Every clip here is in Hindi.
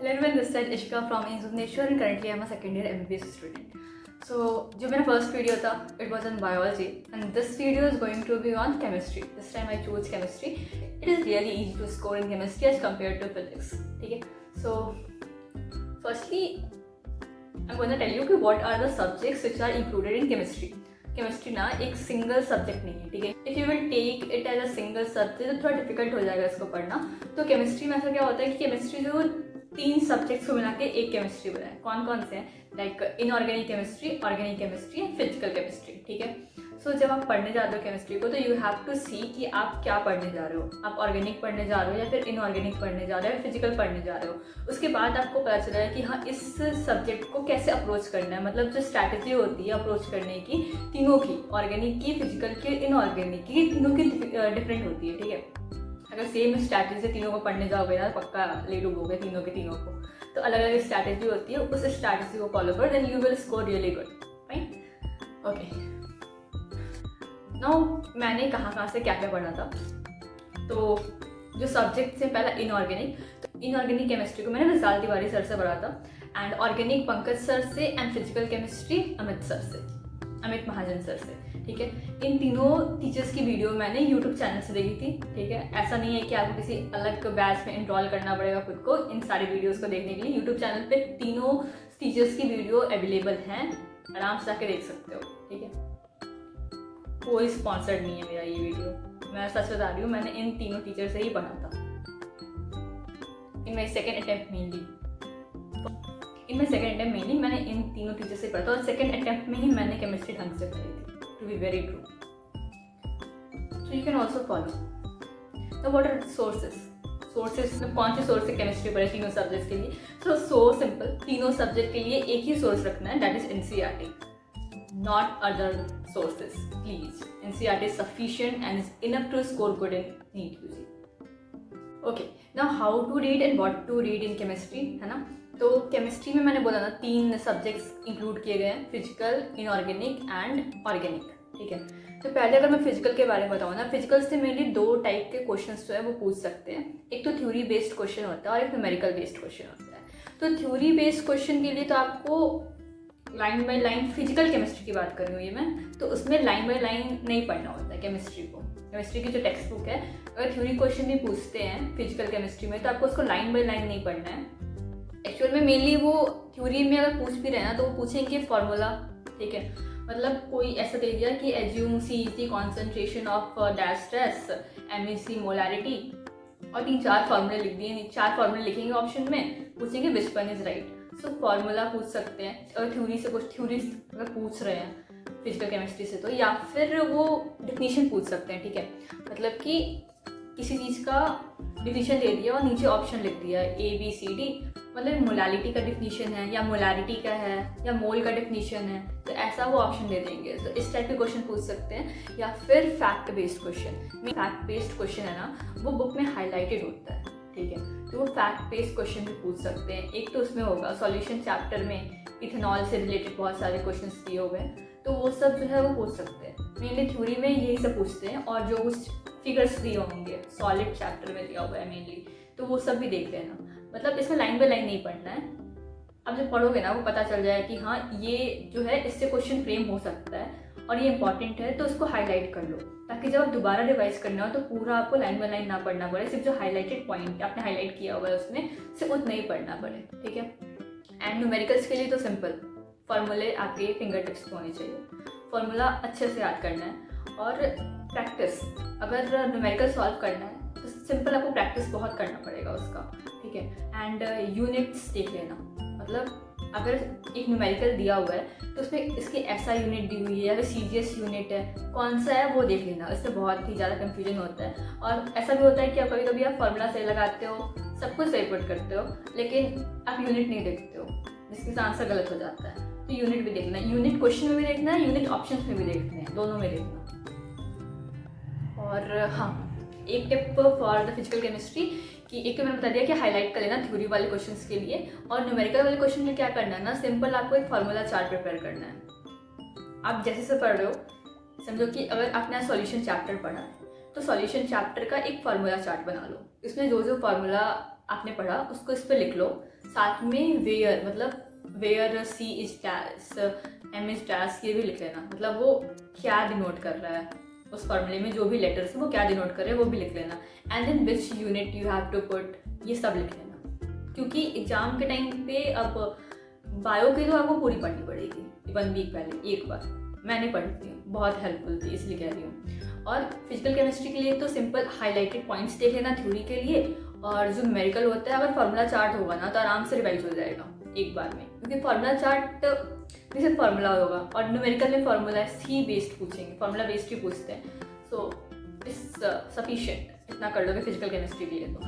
Hello everyone, this side Ishka from Indonesia and currently I'm a second year MBBS student. So, जो मेरा first video था, it was on biology and this video is going to be on chemistry. This time I chose chemistry. It is really easy to score in chemistry as compared to physics. ठीक है? So, firstly, I'm going to tell you कि what are the subjects which are included in chemistry. Chemistry ना एक सिंगल सब्जेक्ट नहीं है, ठीक है. If you will take it as a single subject तो थोड़ा डिफिकल्ट हो जाएगा इसको पढ़ना. तो केमिस्ट्री में ऐसा क्या होता है कि केमिस्ट्री जो 3 सब्जेक्ट्स को मिला के एक केमिस्ट्री बनाए. कौन कौन से हैं? Like inorganic chemistry, organic chemistry and physical chemistry. ठीक है. सो जब आप पढ़ने जाते हो केमिस्ट्री को तो यू हैव टू सी कि आप क्या पढ़ने जा रहे हो. आप ऑर्गेनिक पढ़ने जा रहे हो या फिर इनऑर्गेनिक पढ़ने जा रहे हो या फिजिकल पढ़ने जा रहे हो. उसके बाद आपको पता चला है कि हाँ इस सब्जेक्ट को कैसे अप्रोच करना है. मतलब जो स्ट्रैटेजी होती है अप्रोच करने की तीनों की, ऑर्गेनिक की, फिजिकल की, इनऑर्गेनिक की, तीनों की डिफरेंट होती है. ठीक है. अगर सेम स्ट्रैटेजी से तीनों को पढ़ने जाओगे ना पक्का ले डूबोगे तीनों के तीनों को. तो अलग अलग स्ट्रैटेजी होती है, उस स्ट्रैटेजी को फॉलो करो then you will score really good. Fine. Okay. Now मैंने कहाँ से क्या क्या पढ़ा था. तो जो सब्जेक्ट से पहला इनऑर्गेनिक, तो इनऑर्गेनिक केमिस्ट्री को मैंने विशाल तिवारी सर से पढ़ा था एंड ऑर्गेनिक पंकज सर से and physical chemistry Amit sir से, अमित महाजन सर से. ठीक है. इन तीनों टीचर्स की वीडियो मैंने यूट्यूब चैनल से देखी थी. ठीक है. ऐसा नहीं है कि आपको किसी अलग बैच में इनरोल करना पड़ेगा खुद को इन सारी वीडियोस को देखने के लिए. यूट्यूब चैनल पे तीनों टीचर्स की वीडियो अवेलेबल हैं, आराम से जाके देख सकते हो. ठीक है. कोई स्पॉन्सर्ड नहीं है मेरा ये वीडियो, मैं सच बता रही हूँ. मैंने इन तीनों टीचर से ही पढ़ा था इन माई सेकेंड अटेम्प्ट मेनली मैंने इन तीनों टीचर से पढ़ा था और सेकेंड अटेम्प्ट में ही मैंने केमिस्ट्री ढंग से पढ़ी थी. To be very true. So you can also follow the what are sources. कौन से सोर्स से केमिस्ट्री पढ़े तीनों सब्जेक्ट के लिए. सो सिंपल, तीनों सब्जेक्ट के लिए एक ही सोर्स रखना है, that is NCERT, not other sources. Please, NCERT is sufficient and is enough to score good in NEET UG. Okay, now how to read and what to read in chemistry, है ना. तो केमिस्ट्री में मैंने बोला ना 3 सब्जेक्ट्स इंक्लूड किए गए हैं, फिजिकल, इनऑर्गेनिक एंड ऑर्गेनिक. ठीक है. तो पहले अगर मैं फिजिकल के बारे में बताऊँ ना, फिजिकल से मेनली 2 टाइप के क्वेश्चंस जो है वो पूछ सकते हैं. एक तो थ्योरी बेस्ड क्वेश्चन होता है और एक न्यूमेरिकल बेस्ड क्वेश्चन होता है. तो थ्योरी बेस्ड क्वेश्चन के लिए तो आपको line by line, physical chemistry की बात कर रही हूँ ये मैं, तो उसमें लाइन बाय लाइन नहीं पढ़ना होता है केमिस्ट्री को. केमिस्ट्री की जो टेक्स्ट बुक है, अगर थ्योरी क्वेश्चन भी पूछते हैं फिजिकल केमिस्ट्री में तो आपको उसको लाइन बाय लाइन नहीं पढ़ना है. एक्चुअल में मेनली वो थ्योरी में अगर पूछ भी रहे ना तो वो पूछेंगे फॉर्मूला. ठीक है. मतलब कोई ऐसा दे दिया कि assume CEC concentration of dash stress, MEC molarity और 3-4 फार्मूले लिख दिए. 4 फार्मूले लिखेंगे ऑप्शन में, पूछेंगे which one is right. So formula पूछ सकते हैं अगर थ्योरी से कुछ, थ्योरी अगर पूछ रहे हैं फिजिकल केमिस्ट्री से तो, या फिर वो डिफिनीशन पूछ सकते हैं. ठीक है. मतलब कि किसी चीज़ का डिफिनीशन दे दिया और नीचे ऑप्शन लिख दिया ABCD, मतलब मोलालिटी का डिफिनीशन है या मोलारिटी का है या मोल का डिफिनीशन है, तो ऐसा वो ऑप्शन दे देंगे. तो इस टाइप के क्वेश्चन पूछ सकते हैं. या फिर fact based question. Fact based question है ना वो बुक में हाईलाइटेड होता है. ठीक है. तो वो फैक्ट बेस्ड क्वेश्चन भी पूछ सकते हैं. एक तो उसमें होगा सॉल्यूशन चैप्टर में इथेनॉल से रिलेटेड बहुत सारे क्वेश्चंस दिए हुए हैं, तो वो सब जो है वो पूछ सकते हैं. मेनली थ्योरी में यही सब पूछते हैं और जो कुछ फिगर्स दिए होंगे सॉलिड चैप्टर में दिया हुआ है मेनली, तो वो सब भी देख लेना. मतलब इसमें लाइन बाय लाइन नहीं पढ़ना है. अब जब पढ़ोगे ना वो पता चल जाए कि हाँ ये जो है इससे क्वेश्चन फ्रेम हो सकता है और ये इंपॉर्टेंट है, तो उसको हाईलाइट कर लो ताकि जब आप दोबारा रिवाइज करना हो तो पूरा आपको लाइन बाय लाइन ना पढ़ना पड़े. सिर्फ जो हाईलाइटेड पॉइंट आपने हाईलाइट किया हुआ है उसमें सिर्फ उतना ही पढ़ना पड़े. ठीक है. एंड न्यूमेरिकल्स के लिए तो सिंपल, फॉर्मूले आपके फिंगर टिप्स पे होने चाहिए. फॉर्मूला अच्छे से याद करना है और प्रैक्टिस. अगर न्यूमेरिकल सॉल्व करना है तो सिंपल आपको प्रैक्टिस बहुत करना पड़ेगा उसका. ठीक है. एंड यूनिट्स देख लेना. मतलब अगर एक न्यूमेरिकल दिया हुआ है तो उसमें इसकी ऐसा यूनिट दी हुई है या फिर CGS यूनिट है, कौन सा है वो देख लेना. इससे बहुत ही ज़्यादा कन्फ्यूजन होता है. और ऐसा भी होता है कि कभी कभी आप फॉर्मूला सही लगाते हो, सब कुछ सही पुट करते हो, लेकिन आप यूनिट नहीं देखते हो जिसके आंसर गलत हो जाता है. तो यूनिट भी देखना है. यूनिट क्वेश्चन में भी देखना है, यूनिट ऑप्शन में भी देखते हैं, दोनों में देखना. और हाँ, एक tip for the physical chemistry कि एक तो मैंने बता दिया कि हाईलाइट कर लेना थ्योरी वाले क्वेश्चंस के लिए. और न्यूमेरिकल वाले क्वेश्चन में क्या करना है ना, सिंपल आपको एक फार्मूला चार्ट प्रिपेयर करना है. आप जैसे से पढ़ रहे हो, समझो कि अगर आपने सॉल्यूशन चैप्टर पढ़ा है तो सॉल्यूशन चैप्टर का एक फार्मूला चार्ट बना लो. इसमें जो जो फार्मूला आपने पढ़ा उसको इस पर लिख लो. साथ में वेयर, मतलब where C is dash, M is dash, ये भी लिख लेना, मतलब वो क्या डिनोट कर रहा है उस फॉर्मूले में, जो भी लेटर्स है वो क्या डिनोट कर रहे हैं वो भी लिख लेना। And then which unit you have to put, ये सब लिख लेना, क्योंकि एग्जाम के टाइम पे अब बायो की तो आपको पूरी पढ़नी पड़ेगी 1 वीक पहले एक बार। मैंने पढ़ी थी, बहुत हेल्पफुल थी, इसलिए कह रही हूँ। और फिजिकल केमिस्ट्री के लिए तो सिंपल हाईलाइटेड पॉइंट्स देख लेना थ्योरी के लिए, और जो न्यूमेरिकल होता है अगर फार्मूला चार्ट होगा ना तो आराम से रिवाइज हो जाएगा एक बार में, क्योंकि फार्मूला चार्ट में सिर्फ फार्मूला होगा और न्यूमेरिकल में फार्मूला ही बेस्ड पूछेंगे, फार्मूला बेस्ड ही पूछते हैं। सो इट्स सफिशिएंट, इतना कर लोगे फिजिकल केमिस्ट्री के लिए तो।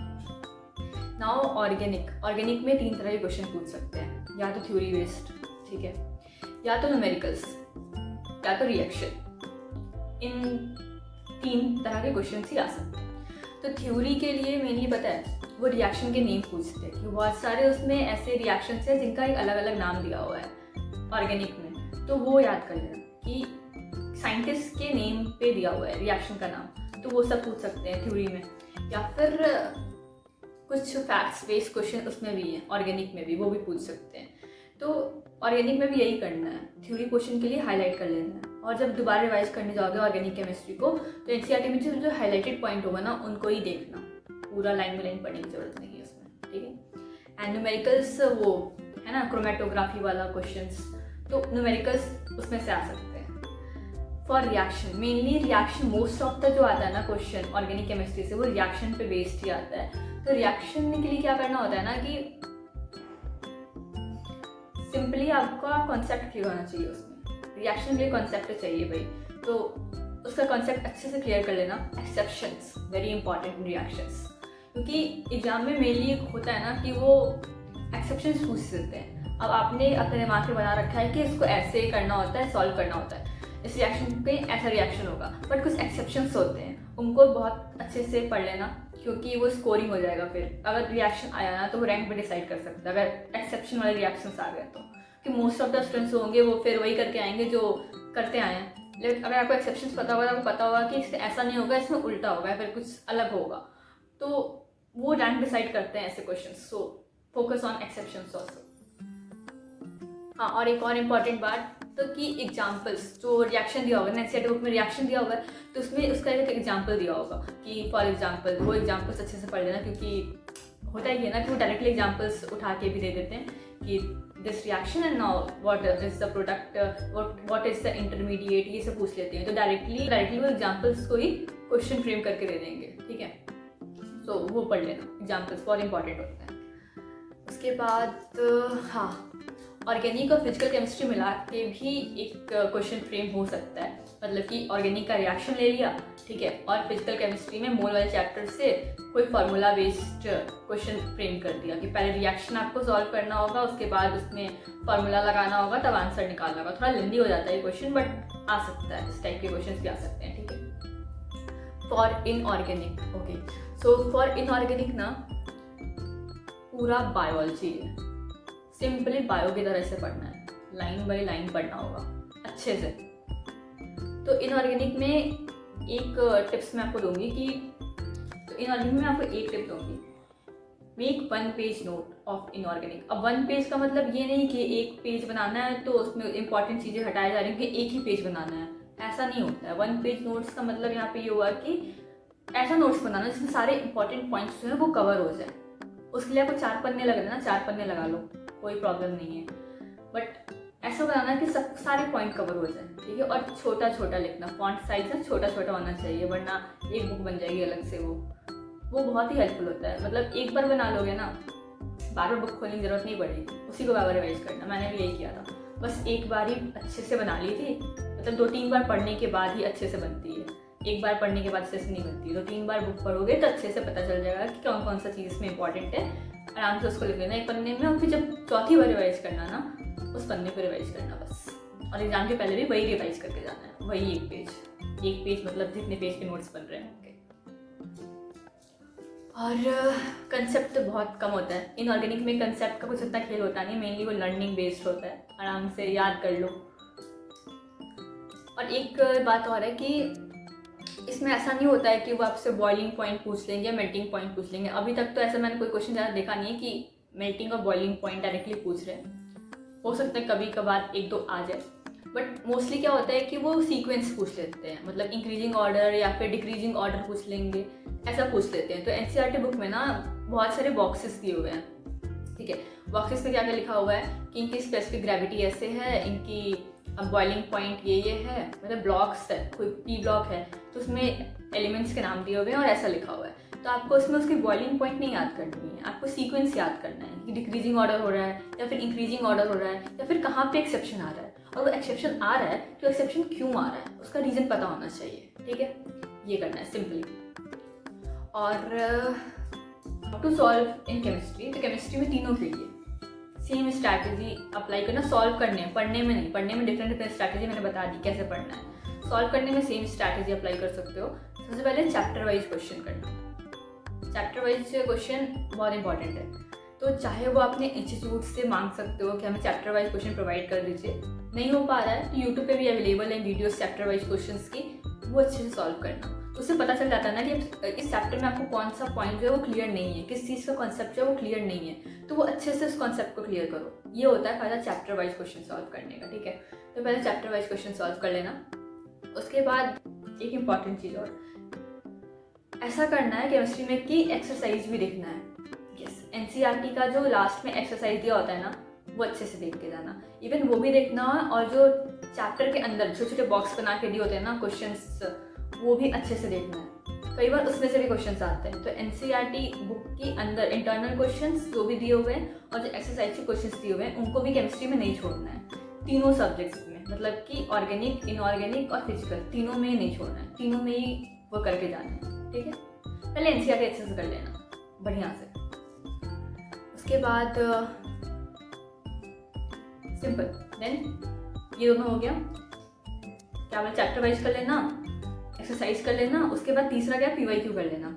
नाउ ऑर्गेनिक में 3 तरह के क्वेश्चन पूछ सकते हैं, या तो थ्योरी बेस्ड, ठीक है, या तो न्यूमेरिकल्स, या तो रिएक्शन। इन 3 तरह के क्वेश्चन ही आ सकते हैं। तो थ्योरी के लिए मेनली पता है वो रिएक्शन के नेम पूछते हैं, कि बहुत सारे उसमें ऐसे रिएक्शन है जिनका एक अलग अलग नाम दिया हुआ है ऑर्गेनिक में, तो वो याद कर लेना कि साइंटिस्ट के नेम पे दिया हुआ है रिएक्शन का नाम, तो वो सब पूछ सकते हैं थ्योरी में। या फिर कुछ फैक्ट्स बेस्ड क्वेश्चन उसमें भी हैं ऑर्गेनिक में भी, वो भी पूछ सकते हैं। तो ऑर्गेनिक में भी यही करना है, थ्योरी क्वेश्चन के लिए हाईलाइट कर लेना है, और जब दोबारा रिवाइज करने जाओगे ऑर्गेनिक केमिस्ट्री को तो एनसीईआरटी में जो हाईलाइटेड पॉइंट होगा ना उनको ही देखना, पूरा लाइन में लाइन पढ़ने की जरूरत नहीं है उसमें, ठीक है। एंड न्यूमेरिकल्स वो है ना क्रोमेटोग्राफी वाला क्वेश्चंस, तो न्यूमेरिकल्स उसमें से आ सकते हैं। For reaction, mainly reaction most of the जो आता है ना क्वेश्चन ऑर्गेनिक केमिस्ट्री से वो रिएक्शन पे बेस्ड ही आता है। तो रिएक्शन के लिए क्या करना होता है ना कि सिंपली आपका कॉन्सेप्ट क्लियर होना चाहिए उसमें, रिएक्शन के लिए कॉन्सेप्ट चाहिए भाई, तो उसका कॉन्सेप्ट अच्छे से क्लियर कर लेना। Exceptions very important in reactions, क्योंकि एग्जाम में मेनली होता है ना कि वो एक्सेप्शंस पूछ सकते हैं। अब आपने अपने दिमाग में बना रखा है कि इसको ऐसे करना होता है, सॉल्व करना होता है, इस रिएक्शन पे ऐसा रिएक्शन होगा, बट कुछ एक्सेप्शंस होते हैं उनको बहुत अच्छे से पढ़ लेना, क्योंकि वो स्कोरिंग हो जाएगा। फिर अगर रिएक्शन आया ना तो वो रैंक पे डिसाइड कर सकता है अगर एक्सेप्शन वाले रिएक्शंस आ गए तो, कि मोस्ट ऑफ द स्टूडेंट्स होंगे वो फिर वही करके आएंगे जो करते आए हैं। लेकिन अगर आपको एक्सेप्शंस पता होगा तो आपको पता होगा कि इससे ऐसा नहीं होगा, इसमें उल्टा होगा, फिर कुछ अलग होगा, तो वो रैंक डिसाइड करते हैं ऐसे question. So focus on exceptions also. हाँ, और एक और इम्पॉर्टेंट बात तो कि एग्जाम्पल्स, जो रिएक्शन दिया होगा ना एनसीईआरटी बुक में रिएक्शन दिया होगा तो उसमें उसका एक एग्जाम्पल दिया होगा कि फॉर एग्जाम्पल, वो एग्जाम्पल्स अच्छे से पढ़ लेना, क्योंकि होता ही है ना कि वो डायरेक्टली एग्जाम्पल्स उठा के भी दे देते हैं कि this reaction and now what is the product, what is the intermediate, ये सब पूछ लेते हैं। तो डायरेक्टली वो एग्जाम्पल्स को ही क्वेश्चन फ्रेम करके दे देंगे, ठीक है। सो वो पढ़ लेना, एग्जाम्पल्स बहुत इंपॉर्टेंट होते हैं। उसके बाद हाँ, ऑर्गेनिक और फिजिकल केमिस्ट्री मिला के भी एक क्वेश्चन फ्रेम हो सकता है, मतलब कि ऑर्गेनिक का रिएक्शन ले लिया, ठीक है, और फिजिकल केमिस्ट्री में मोल वाले चैप्टर से कोई फार्मूला बेस्ड क्वेश्चन फ्रेम कर दिया कि पहले रिएक्शन आपको सॉल्व करना होगा, उसके बाद उसमें फार्मूला लगाना होगा, तब आंसर निकालना होगा। थोड़ा लेंदी हो जाता है ये क्वेश्चन, बट आ सकता है, इस टाइप के क्वेश्चन भी आ सकते हैं, ठीक है। For inorganic, okay, so for inorganic ना पूरा बायोलॉजी है, सिंपली बायो की तरह से पढ़ना है, लाइन बाय लाइन पढ़ना होगा अच्छे से। तो इनऑर्गेनिक में एक टिप्स मैं आपको दूंगी कि, तो इनऑर्गेनिक में आपको एक टिप दूंगी, make 1 page note of inorganic. अब 1 पेज का मतलब ये नहीं कि एक पेज बनाना है तो उसमें इंपॉर्टेंट चीज़ें हटाई जा रही हैं कि एक ही पेज बनाना है, ऐसा नहीं होता है। 1 पेज नोट्स का मतलब यहाँ पे ये हुआ कि ऐसा नोट्स बनाना जिसमें सारे इंपॉर्टेंट पॉइंट्स जो है वो कवर हो जाए। उसके लिए आपको 4 पन्ने लग ना, 4 पन्ने लगा लो, कोई प्रॉब्लम नहीं है, बट ऐसा बनाना कि सब सारे पॉइंट कवर हो जाए, ठीक है। और छोटा छोटा लिखना, फॉन्ट साइज ना छोटा छोटा होना चाहिए, वरना एक बुक बन जाएगी अलग से। वो बहुत ही हेल्पफुल होता है, मतलब एक बार बना लोगे ना, बार बार बुक खोलने की जरूरत नहीं पड़ेगी, उसी को बार बार रिवाइज करना। मैंने भी यही किया था, बस एक बार ही अच्छे से बना ली थी, मतलब 2-3 बार पढ़ने के बाद ही अच्छे से बनती है, एक बार पढ़ने के बाद अच्छे से नहीं बनती। 2-3 बार बुक पढ़ोगे तो अच्छे से पता चल जाएगा कि कौन कौन सा चीज़ इसमें इंपॉर्टेंट है, आराम से उसको लिख लेना एक पन्ने में, और फिर जब चौथी बार रिवाइज करना ना, उस पन्ने पर रिवाइज करना बस। और एग्जाम के पहले भी वही रिवाइज करके जाना है, वही एक पेज मतलब जितने पेज के नोट्स बन रहे हैं उनके। और कंसेप्ट तो बहुत कम होता है इनऑर्गेनिक में, कंसेप्ट का कुछ इतना खेल होता नहीं, मेनली वो लर्निंग बेस्ड होता है, आराम से याद कर लो। और एक बात और है कि इसमें ऐसा नहीं होता है कि वो आपसे बॉइलिंग पॉइंट पूछ लेंगे या मेल्टिंग पॉइंट पूछ लेंगे। अभी तक तो ऐसा मैंने कोई क्वेश्चन ज़्यादा देखा नहीं है कि मेल्टिंग और बॉइलिंग पॉइंट डायरेक्टली पूछ रहे हैं। हो सकता है कभी कभार एक दो आ जाए, बट मोस्टली क्या होता है कि वो सीक्वेंस पूछ लेते हैं, मतलब इंक्रीजिंग ऑर्डर या फिर डिक्रीजिंग ऑर्डर पूछ लेंगे, ऐसा पूछ लेते हैं। तो एनसीईआरटी बुक में ना बहुत सारे बॉक्सेस दिए हुए हैं, ठीक है। बॉक्सेस में क्या क्या लिखा हुआ है कि इनकी स्पेसिफिक ग्रेविटी ऐसे है, इनकी बॉइलिंग पॉइंट ये है, मतलब ब्लॉक्स है, कोई पी ब्लॉक है तो उसमें एलिमेंट्स के नाम दिए हुए हैं और ऐसा लिखा हुआ है। तो आपको उसमें उसकी बॉइलिंग पॉइंट नहीं याद करनी है, आपको सीक्वेंस याद करना है कि डिक्रीजिंग ऑर्डर हो रहा है या फिर इंक्रीजिंग ऑर्डर हो रहा है या फिर कहाँ पे एक्सेप्शन आ रहा है, और वो एक्सेप्शन आ रहा है तो एक्सेप्शन क्यों आ रहा है उसका रीज़न पता होना चाहिए, ठीक है। ये करना है सिंपली। और टू सॉल्व इन केमिस्ट्री, तो केमिस्ट्री में तीनों के लिए सेम स्ट्रैटेजी अप्लाई करना, सॉल्व करने, पढ़ने में नहीं, पढ़ने में डिफरेंट डिफरेंट स्ट्रैटेजी मैंने बता दी कैसे पढ़ना है, सॉल्व करने में सेम स्ट्रैटेजी अप्लाई कर सकते हो। सबसे पहले चैप्टर वाइज क्वेश्चन करना, चैप्टर वाइज क्वेश्चन बहुत इंपॉर्टेंट है। तो चाहे वो अपने इंस्टीट्यूट से मांग सकते हो कि हमें चैप्टर वाइज क्वेश्चन प्रोवाइड कर दीजिए, नहीं हो पा रहा है तो यूट्यूब पे भी अवेलेबल है वीडियोस चैप्टर वाइज क्वेश्चंस की, वो अच्छे से सॉल्व करना। उससे पता चल जाता है ना कि इस चैप्टर में आपको कौन सा पॉइंट जो है वो क्लियर नहीं है, किस चीज़ का कॉन्सेप्ट जो है वो क्लियर नहीं है, तो वो अच्छे से उस कॉन्सेप्ट को क्लियर करो। ये होता है फायदा चैप्टर वाइज क्वेश्चन सॉल्व करने का, ठीक है। तो पहले चैप्टर वाइज क्वेश्चन सॉल्व कर लेना। उसके बाद एक इम्पॉर्टेंट चीज़ और, ऐसा करना है केमिस्ट्री में कि एक्सरसाइज भी देखना है। यस, एनसीईआरटी का जो लास्ट में एक्सरसाइज दिया होता है ना, वो अच्छे से देख के जाना, इवन वो भी देखना, और जो चैप्टर के अंदर छोटे छोटे बॉक्स बना के दिए होते हैं ना क्वेश्चंस, वो भी अच्छे से देखना है। कई बार उसमें से भी क्वेश्चंस आते हैं। तो एनसीईआरटी बुक के अंदर इंटरनल क्वेश्चंस जो भी दिए हुए हैं और जो एक्सरसाइज के क्वेश्चंस दिए हुए हैं उनको भी केमिस्ट्री में नहीं छोड़ना है, तीनों सब्जेक्ट्स में, मतलब कि ऑर्गेनिक, इनऑर्गेनिक और फिजिकल, तीनों में ही नहीं छोड़ना है, तीनों में ही वो करके जाना है, ठीक है। पहले एनसीईआरटी अच्छे से कर लेना बढ़िया से। उसके बाद सिंपल, देन ये दोनों हो गया, क्या बोले, चैप्टर वाइज कर लेना, एक्सरसाइज कर लेना। उसके बाद तीसरा क्या, पीवाईक्यू कर लेना।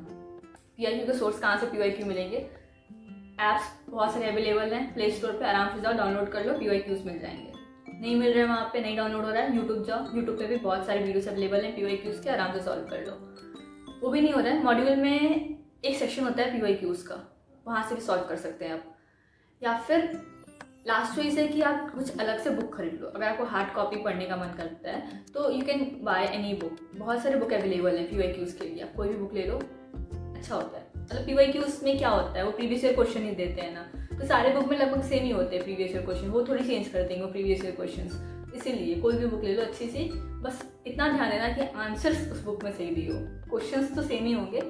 पीवाईक्यू के सोर्स कहाँ से पीवाईक्यू मिलेंगे, ऐप्स बहुत सारे अवेलेबल हैं, प्ले स्टोर पे आराम से जाओ, डाउनलोड कर लो, पीवाईक्यूज मिल जाएंगे। नहीं मिल रहे हैं वहाँ पे, नहीं डाउनलोड हो रहा है, यूट्यूब जाओ, यूट्यूब पे भी बहुत सारे वीडियोस अवेलेबल हैं पीवाईक्यूज के, आराम से सॉल्व कर लो। वो भी नहीं हो रहा है, मॉड्यूल में एक सेक्शन होता है पीवाईक्यूज का, वहाँ से भी सॉल्व कर सकते हैं आप। या फिर लास्ट चॉइस है कि आप कुछ अलग से बुक खरीद लो। अगर आपको हार्ड कॉपी पढ़ने का मन करता है तो you can by any book, बहुत सारे बुक अवेलेबल हैं पीवाईक्यूज के लिए, आप कोई भी बुक ले लो, अच्छा होता है। मतलब पीवाईक्यूज में क्या होता है, वो प्रीवियस ईयर क्वेश्चन ही देते हैं ना, तो सारे बुक में लगभग सेम ही होते हैं प्रीवियस ईयर क्वेश्चन, वो थोड़ी चेंज कर देंगे वो प्रीवियस ईयर क्वेश्चन, इसीलिए कोई भी बुक ले लो अच्छी सी, बस इतना ध्यान देना कि आंसर्स उस बुक में सही भी हो, क्वेश्चंस तो सेम ही होंगे,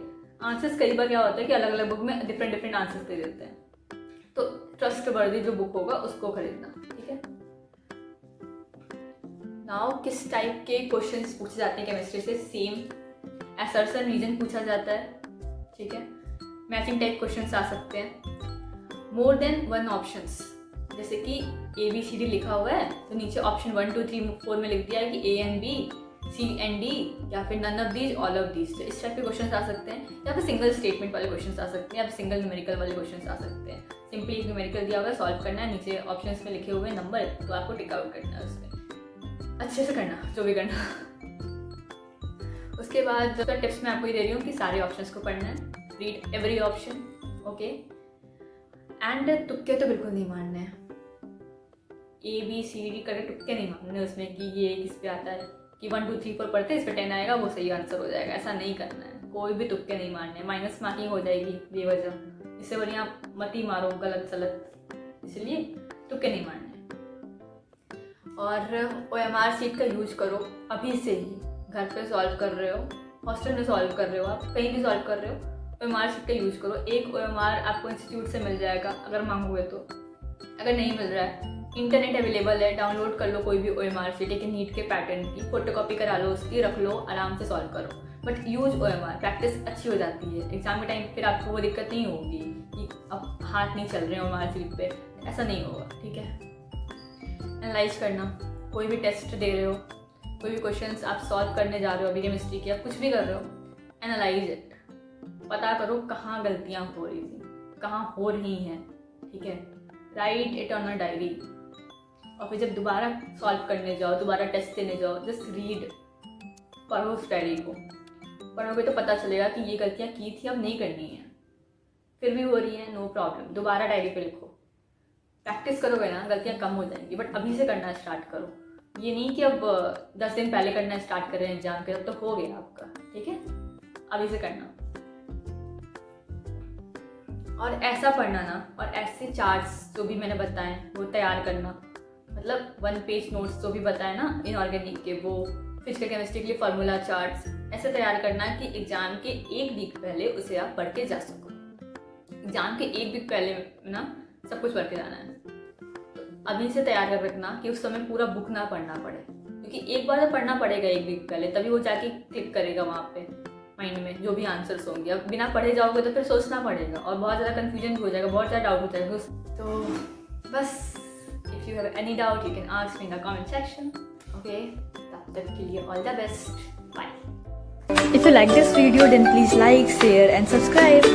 आंसर्स कई बार क्या होता है कि अलग अलग बुक में डिफरेंट डिफरेंट आंसर्स दे देते हैं, तो ट्रस्ट वर्दी जो बुक होगा उसको खरीदना, ठीक है। नाउ किस टाइप के क्वेश्चंस पूछे जाते हैं केमिस्ट्री से, सेम असर्शन रीजन पूछा जाता है, ठीक है। मैचिंग टाइप क्वेश्चंस आ सकते हैं, मोर देन वन ऑप्शंस, जैसे कि ABCD लिखा हुआ है तो नीचे ऑप्शन 1 2 3 4 में लिख दिया है कि A and B, C and D, या फिर none of these, all of these. तो इस टाइप के क्वेश्चंस आ सकते हैं, या फिर सिंगल स्टेटमेंट वाले क्वेश्चंस आ सकते हैं, या फिर सिंगल न्यूमेरिकल वाले क्वेश्चंस आ सकते हैं। सिंपली एक न्यूमेरिकल दिया हुआ है, सॉल्व करना है, नीचे ऑप्शंस में लिखे हुए नंबर, तो आपको टिक आउट करना है उसमें, अच्छे से करना जो भी करना। उसके बाद जो टिप्स मैं आपको ये दे रही हूँ कि सारे ऑप्शंस को पढ़ना है, read every option, okay. And तुक्के तो बिल्कुल नहीं मारने हैं, ABCD करके तुक्के नहीं मारने उसमें कि ये किस पे आता है, कि 1 2 3 4 पढ़ते इस पे 10 आएगा वो सही आंसर हो जाएगा, ऐसा नहीं करना है, कोई भी तुक्के नहीं मारने, माइनस मार्किंग हो जाएगी बेवजह, इससे बढ़िया मत ही मारो गलत सलत, इसलिए तुक्के नहीं मारने। और OMR शीट का यूज करो अभी से ही, घर पे सॉल्व कर रहे हो, हॉस्टल में सॉल्व कर रहे हो, आप कहीं भी सॉल्व कर रहे हो, OMR शीट का यूज करो। एक OMR आपको इंस्टीट्यूट से मिल जाएगा अगर मांगोगे तो, अगर नहीं मिल रहा है इंटरनेट अवेलेबल है, डाउनलोड कर लो कोई भी OMR शीट, एक नीट के पैटर्न की फोटोकॉपी करा लो उसकी, रख लो, आराम से सॉल्व करो, बट यूज OMR, प्रैक्टिस अच्छी हो जाती है, एग्जाम के टाइम फिर आपको वो दिक्कत नहीं होगी कि अब हाथ नहीं चल रहे हैं OMR शीट पे, ऐसा नहीं होगा, ठीक है। एनालाइज करना, कोई भी टेस्ट दे रहे हो, कोई भी क्वेश्चंस आप सॉल्व करने जा रहे हो अभी केमिस्ट्री की, आप कुछ भी कर रहे हो, एनालाइज इट, पता करो कहाँ गलतियाँ हो रही थी, कहाँ हो रही हैं, ठीक है। Right it on a diary, और फिर जब दोबारा सॉल्व करने जाओ, दोबारा टेस्ट देने जाओ, जस्ट रीड, पढ़ो उस डायरी को, पढ़ोगे तो पता चलेगा कि ये गलतियाँ की थी अब नहीं करनी है, फिर भी हो रही है, नो प्रॉब्लम, दोबारा डायरी पे लिखो। प्रैक्टिस करोगे ना गलतियाँ कम हो जाएंगी, बट अभी से करना स्टार्ट करो। ये नहीं कि अब 10 दिन पहले करना स्टार्ट करें एग्जाम के, तब तो हो गया आपका, ठीक है, अभी से करना। और ऐसा पढ़ना ना, और ऐसे चार्ट्स जो भी मैंने बताए वो तैयार करना, मतलब 1 पेज नोट्स जो भी बताए ना इनऑर्गेनिक के, वो फिजिकल केमिस्ट्री के लिए फार्मूला चार्ट्स ऐसे तैयार करना कि एग्जाम के 1 वीक पहले उसे आप पढ़ के जा सको। एग्जाम के 1 वीक पहले ना सब कुछ पढ़ के जाना है। तो अभी से तैयार कर रखना कि उस समय पूरा बुक ना पढ़ना पड़े, क्योंकि एक बार तो पढ़ना पड़ेगा 1 वीक पहले, तभी वो जाके क्लिक करेगा वहाँ पे माइंड में जो भी आंसर्स होंगे। अब बिना पढ़े जाओगे तो फिर सोचना पड़ेगा और बहुत ज़्यादा कन्फ्यूजन हो जाएगा, बहुत ज़्यादा डाउट हो जाएगा। तो बस if you have any doubt you can ask me in the comment section. Okay, तब तक के लिए all the best, bye. If you like this video then please like, share and subscribe.